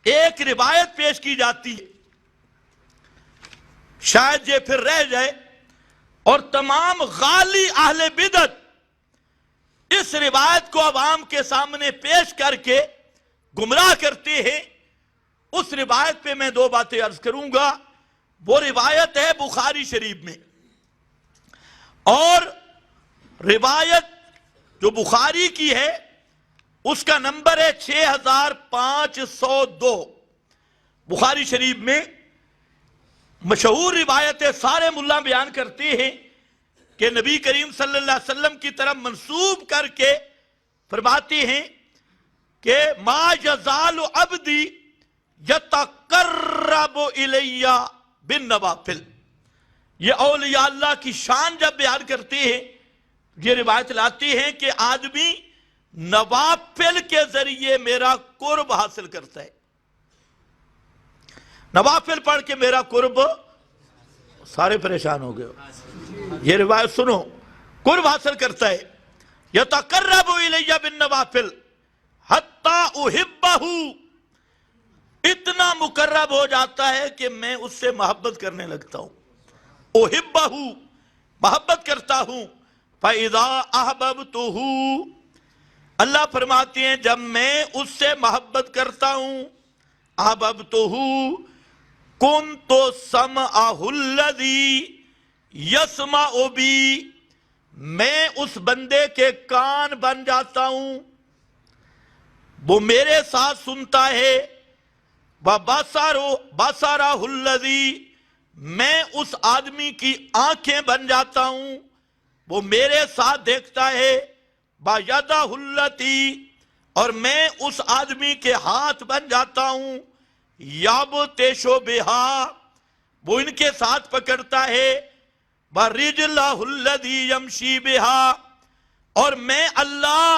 ایک روایت پیش کی جاتی ہے، شاید یہ پھر رہ جائے، اور تمام غالی اہل بدعت اس روایت کو عوام کے سامنے پیش کر کے گمراہ کرتے ہیں۔ اس روایت پہ میں دو باتیں عرض کروں گا۔ وہ روایت ہے بخاری شریف میں، اور روایت جو بخاری کی ہے اس کا نمبر ہے 6502۔ بخاری شریف میں مشہور روایت ہے، سارے ملا بیان کرتے ہیں کہ نبی کریم صلی اللہ علیہ وسلم کی طرف منسوب کر کے فرماتے ہیں کہ ما یزال عبدی یتقرب الی بالنوافل۔ یہ اولیاء اللہ کی شان جب بیان کرتے ہیں، یہ روایت لاتے ہیں کہ آدمی نوافل کے ذریعے میرا قرب حاصل کرتا ہے، نوافل پڑھ کے میرا قرب، سارے پریشان ہو گئے ہو، یہ روایت سنو، قرب حاصل کرتا ہے۔ یتقرب الی بالنوافل حتی احبہ، اتنا مقرب ہو جاتا ہے کہ میں اس سے محبت کرنے لگتا ہوں، احبہ، محبت کرتا ہوں۔ فَإِذَا أَحْبَبْتُهُ، اللہ فرماتے ہیں جب میں اس سے محبت کرتا ہوں، أَحْبَبْتُهُ كُنْتُ سَمْعَهُ الَّذِي يَسْمَعُ بِي، میں اس بندے کے کان بن جاتا ہوں، وہ میرے ساتھ سنتا ہے۔ وَبَصَرَهُ الَّذِي، میں اس آدمی کی آنکھیں بن جاتا ہوں، وہ میرے ساتھ دیکھتا ہے۔ بَيَدَهُ الَّتِي، اور میں اس آدمی کے ہاتھ بن جاتا ہوں۔ يَبْطِشُ بِهَا، وہ ان کے ساتھ پکڑتا ہے۔ بَرِجْلَهُ الَّذِي يَمْشِي بِهَا، اور میں اللہ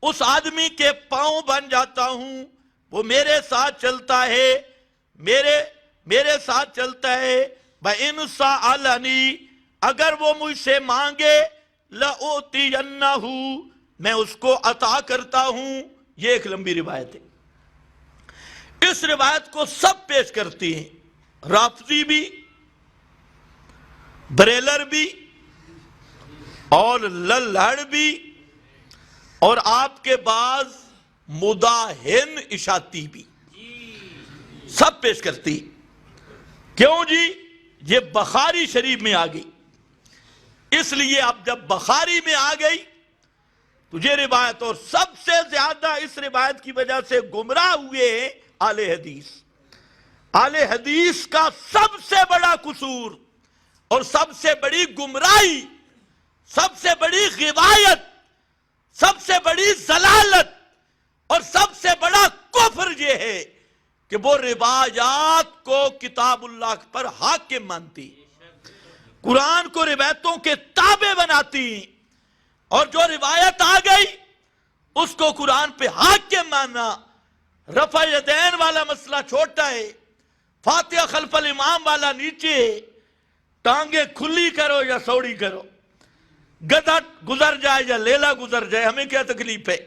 اس آدمی کے پاؤں بن جاتا ہوں، وہ میرے ساتھ چلتا ہے، میرے ساتھ چلتا ہے۔ وَإِنْ سَأَلَنِي، اگر وہ مجھ سے مانگے، لَأُعْطِيَنَّهُ، میں اس کو عطا کرتا ہوں۔ یہ ایک لمبی روایت ہے، اس روایت کو سب پیش کرتی ہیں، رافضی بھی، بریلر بھی، اور للہڑ بھی، اور آپ کے بعض مداہن اشاعتی بھی، سب پیش کرتی۔ کیوں جی؟ یہ بخاری شریف میں آ گئی، اس لیے اب جب بخاری میں آ گئی تو یہ روایت، اور سب سے زیادہ اس روایت کی وجہ سے گمراہ ہوئے ہیں اہل حدیث۔ اہل حدیث کا سب سے بڑا قصور اور سب سے بڑی گمراہی، سب سے بڑی غوایت، سب سے بڑی ضلالت اور سب سے بڑا کفر یہ ہے کہ وہ روایات کو کتاب اللہ پر حاکم مانتی، قرآن کو روایتوں کے تابع بناتی، اور جو روایت آ گئی اس کو قرآن پہ حاکم ماننا۔ رفع یدین والا مسئلہ چھوٹا ہے، فاتحہ خلف الامام والا نیچے ہے، ٹانگیں کھلی کرو یا سوڑی کرو، گدھا گزر جائے یا لیلا گزر جائے، ہمیں کیا تکلیف ہے،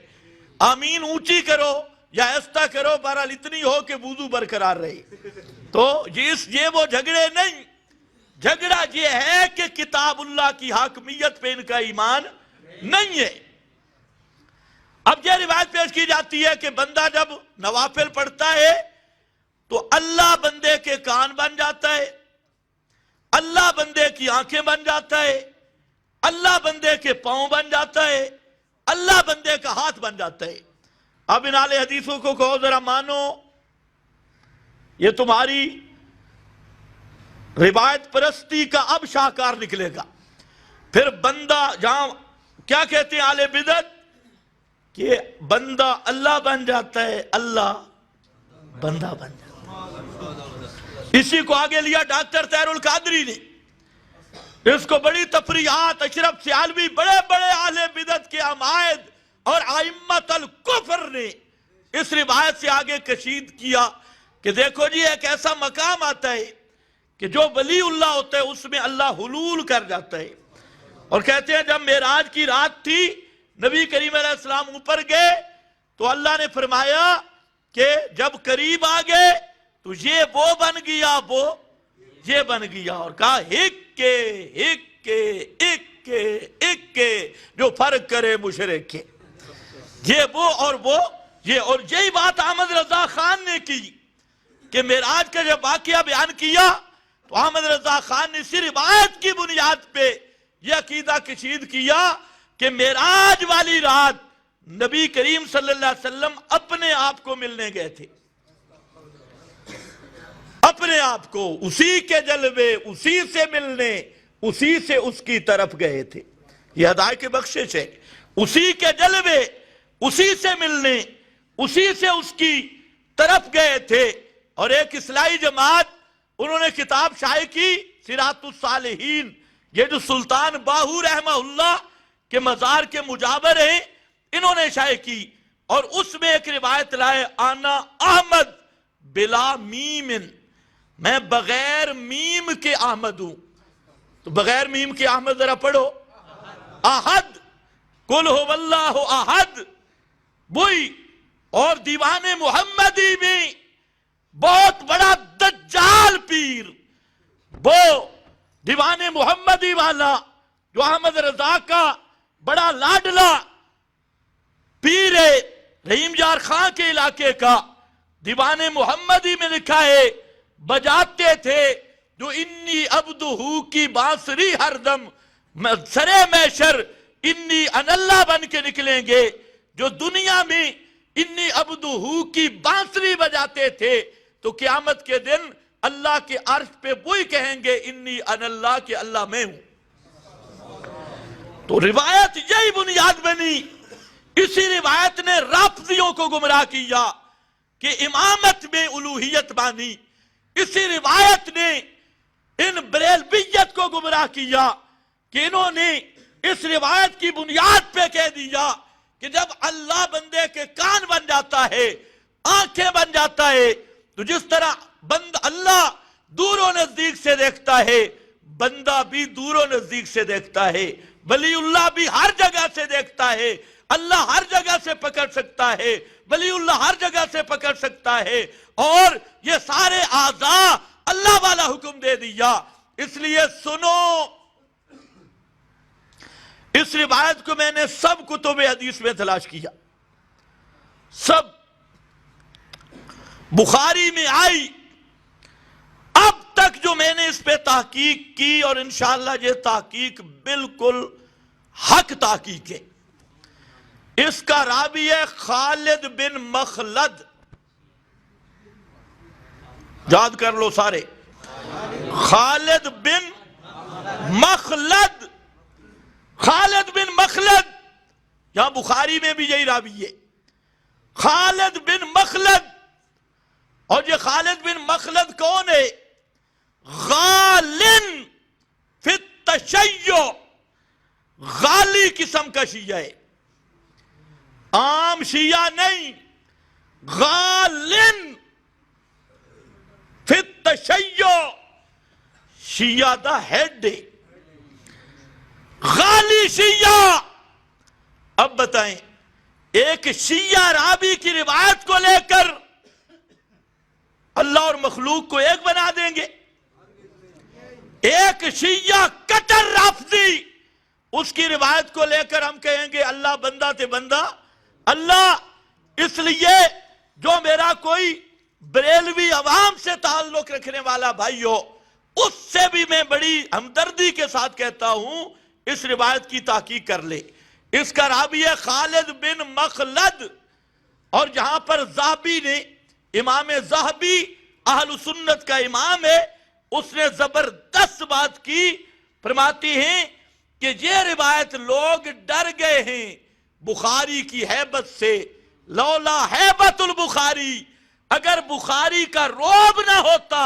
آمین اونچی کرو یا ایستا کرو، بہرحال اتنی ہو کہ وضو برقرار رہے۔ تو یہ وہ جھگڑے نہیں، جھگڑا یہ ہے کہ کتاب اللہ کی حاکمیت پہ ان کا ایمان نہیں ہے۔ اب یہ روایت پیش کی جاتی ہے کہ بندہ جب نوافل پڑھتا ہے تو اللہ بندے کے کان بن جاتا ہے، اللہ بندے کی آنکھیں بن جاتا ہے، اللہ بندے کے پاؤں بن جاتا ہے، اللہ بندے کا ہاتھ بن جاتا ہے۔ اب ان اہل حدیثوں کو کہو ذرا مانو، یہ تمہاری روایت پرستی کا اب شاہکار نکلے گا۔ پھر بندہ جہاں کیا کہتے ہیں اہل بدعت کہ بندہ اللہ بن جاتا ہے، اللہ بندہ بن جاتا ہے۔ اسی کو آگے لیا ڈاکٹر طاہر القادری نے، اس کو بڑی تفریحات اشرف سیالوی، بڑے بڑے اہل بدعت کے عمائد اور ائمۃ الکفر نے اس روایت سے آگے کشید کیا کہ دیکھو جی ایک ایسا مقام آتا ہے کہ جو ولی اللہ ہوتا ہے اس میں اللہ حلول کر جاتا ہے، اور کہتے ہیں جب معراج کی رات تھی، نبی کریم علیہ السلام اوپر گئے تو اللہ نے فرمایا کہ جب قریب آ گئے تو یہ وہ بن گیا، وہ یہ بن گیا، اور کہا ہکے ہکے اکے اکے جو فرق کرے مشرک کے، یہ وہ اور وہ یہ۔ اور یہی بات احمد رضا خان نے کی کہ معراج کا جب واقعہ بیان کیا تو احمد رضا خان نے اسی روایت کی بنیاد پہ یہ عقیدہ کشید کیا کہ معراج والی رات نبی کریم صلی اللہ علیہ وسلم اپنے آپ کو ملنے گئے تھے، اپنے آپ کو اسی کے جلوے، اسی سے ملنے، اسی سے اس کی طرف گئے تھے۔ یہ ہدایت کی بخشش ہے، اسی کے جلوے، اسی سے ملنے، اسی سے اس کی طرف گئے تھے۔ اور ایک اصلاحی جماعت انہوں نے کتاب شائع کی سیرات الصالحین، یہ جو سلطان باہو رحمہ اللہ کے مزار کے مجاور ہیں انہوں نے شائع کی، اور اس میں ایک روایت لائے آنا احمد بلا میم، میں بغیر میم کے احمد ہوں۔ تو بغیر میم کے احمد ذرا پڑھو، احد، قل هو اللہ احد، وہی۔ اور دیوان محمدی میں بہت بڑا دجال پیر، وہ دیوان محمدی والا جو احمد رضا کا بڑا لاڈلا پیر ہے، رحیم یار خان کے علاقے کا، دیوان محمدی میں لکھا ہے بجاتے تھے جو انی عبدہو کی بانسری ہر دم، سرے میشر انی ان اللہ بن کے نکلیں گے۔ جو دنیا میں انی عبدہو کی بانسری بجاتے تھے تو قیامت کے دن اللہ کے عرش پہ وہی کہیں گے انی ان اللہ، کہ اللہ میں ہوں۔ تو روایت یہی بنیاد بنی، اسی روایت نے رافضیوں کو گمراہ کیا کہ امامت میں الوہیت مانی، اسی روایت نے ان بریلویت کو گمراہ کیا کہ انہوں نے اس روایت کی بنیاد پہ کہہ دیا کہ جب اللہ بندے کے کان بن جاتا ہے، آنکھیں بن جاتا ہے، تو جس طرح اللہ دور و نزدیک سے دیکھتا ہے، بندہ بھی دور و نزدیک سے دیکھتا ہے، ولی اللہ بھی ہر جگہ سے دیکھتا ہے، اللہ ہر جگہ سے پکڑ سکتا ہے، ولی اللہ ہر جگہ سے پکڑ سکتا ہے، اور یہ سارے اعضاء اللہ والا حکم دے دیا۔ اس لیے سنو، اس روایت کو میں نے سب کتب حدیث میں تلاش کیا، سب بخاری میں آئی، اب تک جو میں نے اس پہ تحقیق کی، اور انشاءاللہ یہ تحقیق بالکل حق تحقیق ہے۔ اس کا راوی ہے خالد بن مخلد، یاد کر لو سارے، خالد بن مخلد، خالد بن مخلد، یہاں بخاری میں بھی یہی راوی ہے، خالد بن مخلد۔ اور یہ خالد بن مخلد کون ہے؟ غالن فی التشیع، غالی قسم کا شیعہ ہے، عام شیعہ نہیں، غالن فی التشیع، شیعہ دا ہیڈ ہے، غالی شیعہ۔ اب بتائیں، ایک شیعہ راوی کی روایت کو لے کر اللہ اور مخلوق کو ایک بنا دیں گے؟ ایک شیعہ کٹر رافضی، اس کی روایت کو لے کر ہم کہیں گے اللہ بندہ تے بندہ اللہ۔ اس لیے جو میرا کوئی بریلوی عوام سے تعلق رکھنے والا بھائی ہو، اس سے بھی میں بڑی ہمدردی کے ساتھ کہتا ہوں اس روایت کی تحقیق کر لے۔ اس کا راوی ہے خالد بن مخلد، اور جہاں پر ذہبی نے، امام ذہبی اہل سنت کا امام ہے، اس نے زبردست بات کی، فرماتی ہیں کہ یہ روایت لوگ ڈر گئے ہیں بخاری کی ہیبت سے، لولا ہیبت البخاری، اگر بخاری کا رعب نہ ہوتا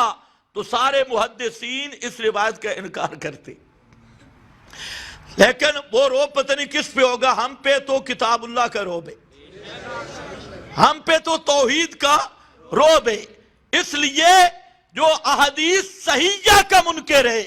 تو سارے محدثین اس روایت کا انکار کرتے، لیکن وہ رعب پتہ نہیں کس پہ ہوگا، ہم پہ تو کتاب اللہ کا رعب ہے، ہم پہ تو توحید کا رعب ہے۔ اس لیے جو احادیث صحیحہ کا منکر ہے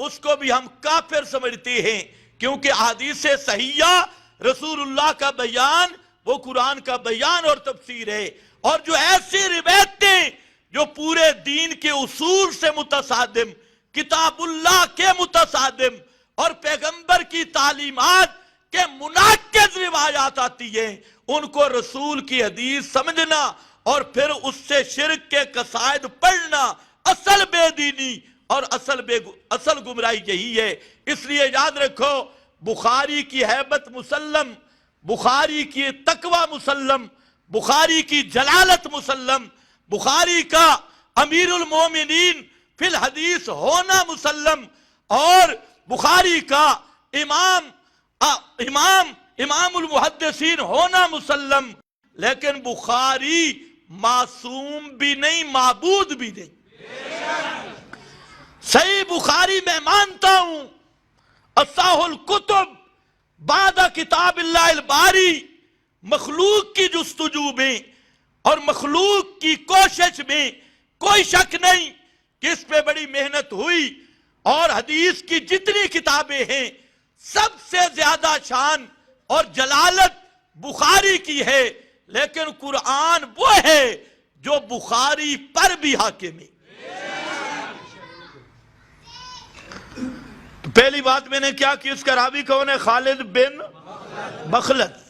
اس کو بھی ہم کافر سمجھتے ہیں، کیونکہ احادیث صحیحہ رسول اللہ کا بیان، وہ قرآن کا بیان اور تفسیر ہے، اور جو ایسی روایتیں جو پورے دین کے اصول سے متصادم، کتاب اللہ کے متصادم اور پیغمبر کی تعلیمات کے مناقض روایات آتی ہیں، ان کو رسول کی حدیث سمجھنا اور پھر اس سے شرک کے قصائد پڑھنا اصل بے دینی اور اصل گمراہی یہی ہے۔ اس لیے یاد رکھو، بخاری کی ہیبت مسلم، بخاری کی تقوی مسلم، بخاری کی جلالت مسلم، بخاری کا امیر المومنین فی الحدیث ہونا مسلم، اور بخاری کا امام المحدثین ہونا مسلم، لیکن بخاری معصوم بھی نہیں، معبود بھی نہیں۔ صحیح بخاری میں مانتا ہوں اصح الکتب بعد کتاب اللہ الباری، مخلوق کی جستجو میں اور مخلوق کی کوشش میں کوئی شک نہیں کہ اس پہ بڑی محنت ہوئی، اور حدیث کی جتنی کتابیں ہیں سب سے زیادہ شان اور جلالت بخاری کی ہے، لیکن قرآن وہ ہے جو بخاری پر بھی حاکم ہے۔ تو پہلی بات میں نے کیا کہ اس کا راوی کون ہے؟ خالد بن مخلد۔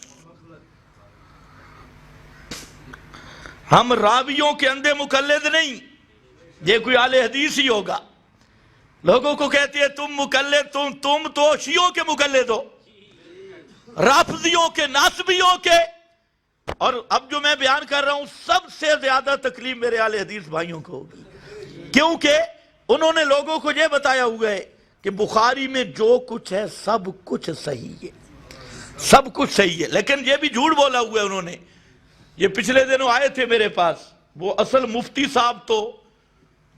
ہم راویوں کے اندھے مقلد نہیں، یہ کوئی اہل حدیث ہی ہوگا۔ لوگوں کو کہتے ہیں تم مقلد، تم تو شیعوں کے مقلد ہو، رافضیوں کے، ناصبیوں کے۔ اور اب جو میں بیان کر رہا ہوں سب سے زیادہ تکلیف میرے اہل حدیث بھائیوں کو ہوگی، کیونکہ انہوں نے لوگوں کو یہ بتایا ہوا ہے کہ بخاری میں جو کچھ ہے سب کچھ صحیح ہے، سب کچھ صحیح ہے، لیکن یہ بھی جھوٹ بولا ہوا ہے انہوں نے۔ یہ پچھلے دنوں آئے تھے میرے پاس، وہ اصل مفتی صاحب، تو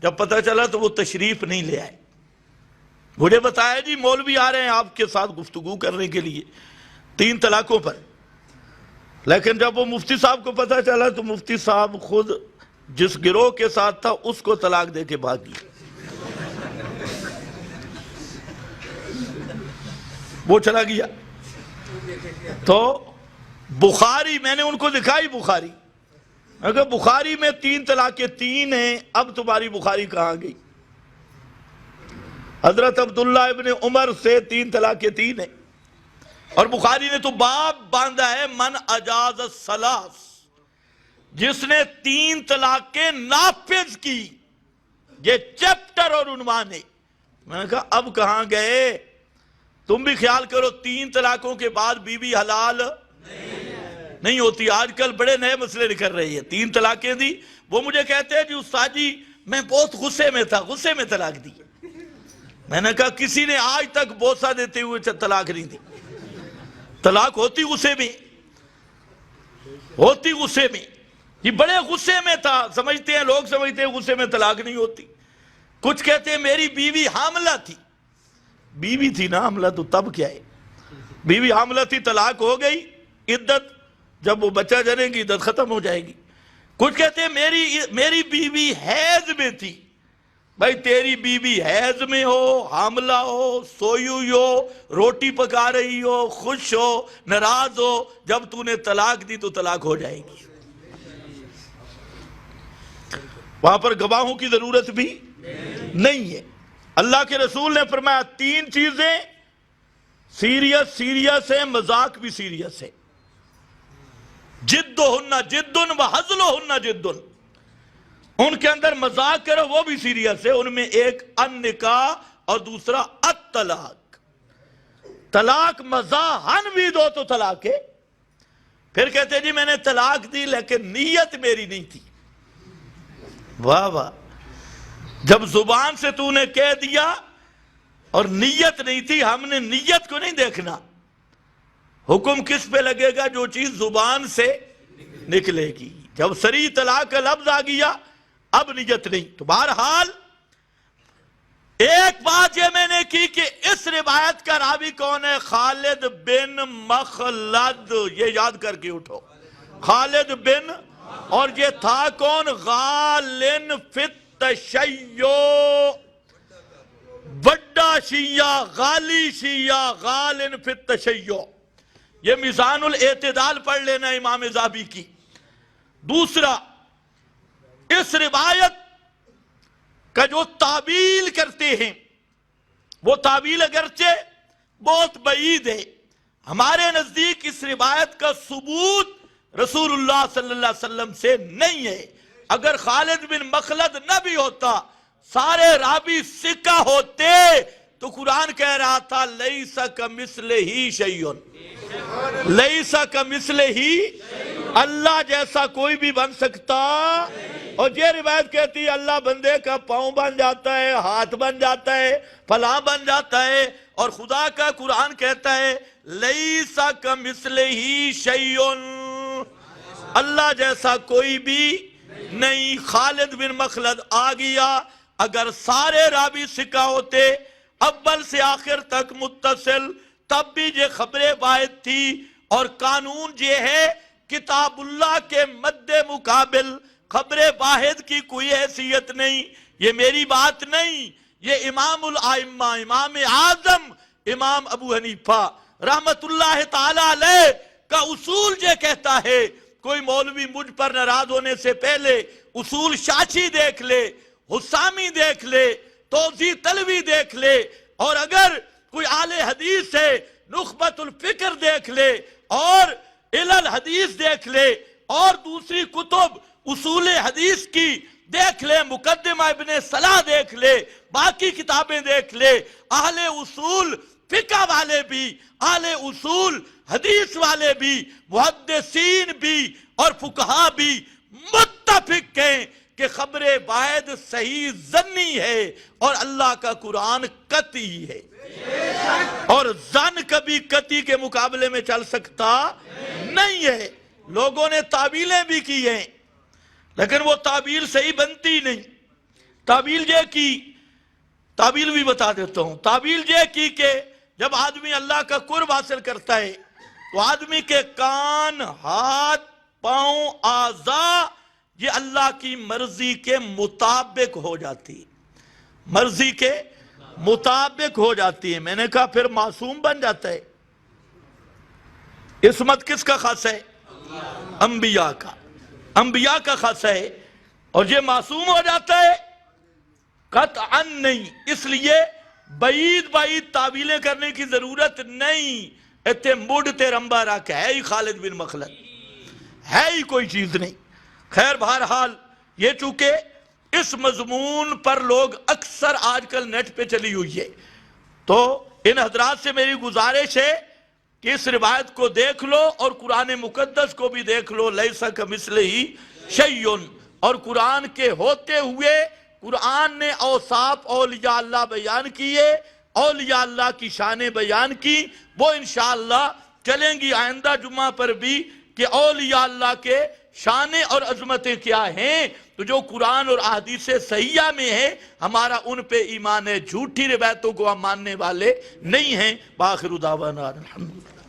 جب پتہ چلا تو وہ تشریف نہیں لے آئے۔ مجھے بتایا جی مولوی آ رہے ہیں آپ کے ساتھ گفتگو کرنے کے لیے 3 طلاقوں پر، لیکن جب وہ مفتی صاحب کو پتہ چلا تو مفتی صاحب خود جس گروہ کے ساتھ تھا اس کو طلاق دے کے بھاگ گئے۔ وہ چلا گیا۔ تو بخاری میں نے ان کو دکھائی، بخاری اگر بخاری میں 3 طلاقیں 3 ہیں، اب تمہاری بخاری کہاں گئی؟ حضرت عبداللہ ابن عمر سے 3 طلاقیں 3 ہیں، اور بخاری نے تو باب باندھا ہے من اجاز الثلاث، جس نے 3 طلاقیں نافذ کی، یہ چیپٹر اور عنوان ہے۔ میں نے کہا اب کہاں گئے؟ تم بھی خیال کرو 3 طلاقوں کے بعد بیوی حلال نہیں ہوتی۔ آج کل بڑے نئے مسئلے نکل رہے ہیں۔ 3 طلاقیں دی، وہ مجھے کہتے ہیں جی استاد جی میں بہت غصے میں تھا، غصے میں طلاق دی۔ میں نے کہا کسی نے آج تک بوسہ دیتے ہوئے طلاق نہیں دی۔ طلاق ہوتی غصے میں، ہوتی غصے میں۔ یہ بڑے غصے میں تھا، سمجھتے ہیں لوگ، سمجھتے ہیں غصے میں طلاق نہیں ہوتی۔ کچھ کہتے ہیں میری بیوی حاملہ تھی۔ بیوی تھی نا حاملہ، تو تب کیا ہے؟ بیوی حاملہ تھی، طلاق ہو گئی، عدت جب وہ بچہ جنے گی عدت ختم ہو جائے گی۔ کچھ کہتے ہیں میری بیوی حیض میں تھی۔ بھائی تیری بیوی حیض میں ہو، حاملہ ہو، سوئی ہوئی ہو، روٹی پکا رہی ہو، خوش ہو، ناراض ہو، جب تو نے طلاق دی تو طلاق ہو جائے گی۔ وہاں پر گواہوں کی ضرورت بھی نہیں ہے۔ اللہ کے رسول نے فرمایا 3 چیزیں سیریس ہے، مذاق بھی سیریس ہے۔ جدہن جدن و ہزلہن جدن، ان کے اندر مذاق کرو وہ بھی سیریس ہے۔ ان میں ایک النکاح اور دوسرا الطلاق۔ طلاق مزاحن بھی دو تو طلاق ہے۔ پھر کہتے جی میں نے طلاق دی لیکن نیت میری نہیں تھی۔ واہ واہ، جب زبان سے تو نے کہہ دیا اور نیت نہیں تھی، ہم نے نیت کو نہیں دیکھنا۔ حکم کس پہ لگے گا؟ جو چیز زبان سے نکلے گی۔ جب صریح طلاق کا لفظ آ گیا اب نیت نہیں۔ تو بہرحال ایک بات یہ میں نے کی کہ اس روایت کا راوی کون ہے؟ خالد بن مخلد، یہ یاد کر کے اٹھو، خالد بن، اور یہ تھا کون؟ غالن فی التشیع، وڈا شیعہ، غالی شیعہ، غالن فی التشیع۔ یہ میزان الاعتدال پڑھ لینا امام ذہبی کی، دوسرا، اس روایت کا جو تعویل کرتے ہیں وہ تعویل اگرچہ بہت بعید ہے، ہمارے نزدیک اس روایت کا ثبوت رسول اللہ صلی اللہ علیہ وسلم سے نہیں ہے۔ اگر خالد بن مخلد نہ بھی ہوتا، سارے راوی ثقہ ہوتے، تو قرآن کہہ رہا تھا لیس کمثلہ شیء، لیس کمثلہ، اللہ جیسا کوئی بھی بن سکتا۔ اور یہ روایت کہتی ہے اللہ بندے کا پاؤں بن جاتا ہے، ہاتھ بن جاتا ہے، فلاں بن جاتا ہے، اور خدا کا قرآن کہتا ہے لیس کمثلہ شیء، اللہ جیسا کوئی بھی نہیں۔ خالد بن مخلد آ گیا، اگر سارے راوی ثقہ ہوتے اول سے آخر تک متصل، تب بھی یہ خبر واحد تھی۔ اور قانون یہ ہے کتاب اللہ کے مد مقابل خبر واحد کی کوئی حیثیت نہیں۔ یہ میری بات نہیں، یہ امام الائمہ، امام اعظم امام ابو حنیفہ رحمت اللہ تعالی علیہ کا اصول یہ کہتا ہے۔ کوئی مولوی مجھ پر ناراض ہونے سے پہلے اصول شاشی دیکھ لے، حسامی دیکھ لے، توضیح طلبی دیکھ لے، اور اگر کوئی اہل حدیث ہے نخبۃ الفکر دیکھ لے، اور علل حدیث دیکھ لے، اور دوسری کتب اصول حدیث کی دیکھ لے، مقدمہ ابن صلاح دیکھ لے، باقی کتابیں دیکھ لے، اہل اصول فقہ والے بھی، اہل اصول حدیث والے بھی، محدثین بھی اور فقہا بھی متفق ہیں کہ خبر واحد صحیح ظنی ہے، اور اللہ کا قرآن قطعی ہے، اور ظن کبھی قطعی کے مقابلے میں چل سکتا نہیں ہے۔ لوگوں نے تعویلیں بھی کی ہیں، لیکن وہ تعویل صحیح بنتی نہیں۔ تعویل یہ کی، تعویل بھی بتا دیتا ہوں، تعویل یہ کی کہ جب آدمی اللہ کا قرب حاصل کرتا ہے تو آدمی کے کان، ہاتھ، پاؤں، اعضاء یہ اللہ کی مرضی کے مطابق ہو جاتی، مرضی کے مطابق ہو جاتی ہے۔ میں نے کہا پھر معصوم بن جاتا ہے۔ عصمت کس کا خاصہ ہے؟ انبیاء کا، انبیاء کا خاصہ ہے، اور یہ معصوم ہو جاتا ہے؟ قطعاً نہیں۔ اس لیے بعید بعید تعویلیں کرنے کی ضرورت نہیں۔ اتنے مڈ تے رمبا رکھ ہے ہی خالد بن مخلد، ہے ہی کوئی چیز نہیں۔ خیر بہرحال یہ چونکہ اس مضمون پر لوگ اکثر آج کل نیٹ پہ چلی ہوئی ہے، تو ان حضرات سے میری گزارش ہے کہ اس روایت کو دیکھ لو، اور قرآن مقدس کو بھی دیکھ لو، لیس کمثلہ شیء، اور قرآن کے ہوتے ہوئے قرآن نے اوصاف اولیاء اللہ بیان کیے، اولیاء اللہ کی شانیں بیان کی، وہ انشاءاللہ چلیں گی آئندہ جمعہ پر بھی کہ اولیاء اللہ کے شانیں اور عظمتیں کیا ہیں۔ تو جو قرآن اور احادیث صحیحہ میں ہے ہمارا ان پہ ایمان ہے، جھوٹی روایتوں کو ہم ماننے والے نہیں ہیں۔ بآخر دعوانا الحمدللہ۔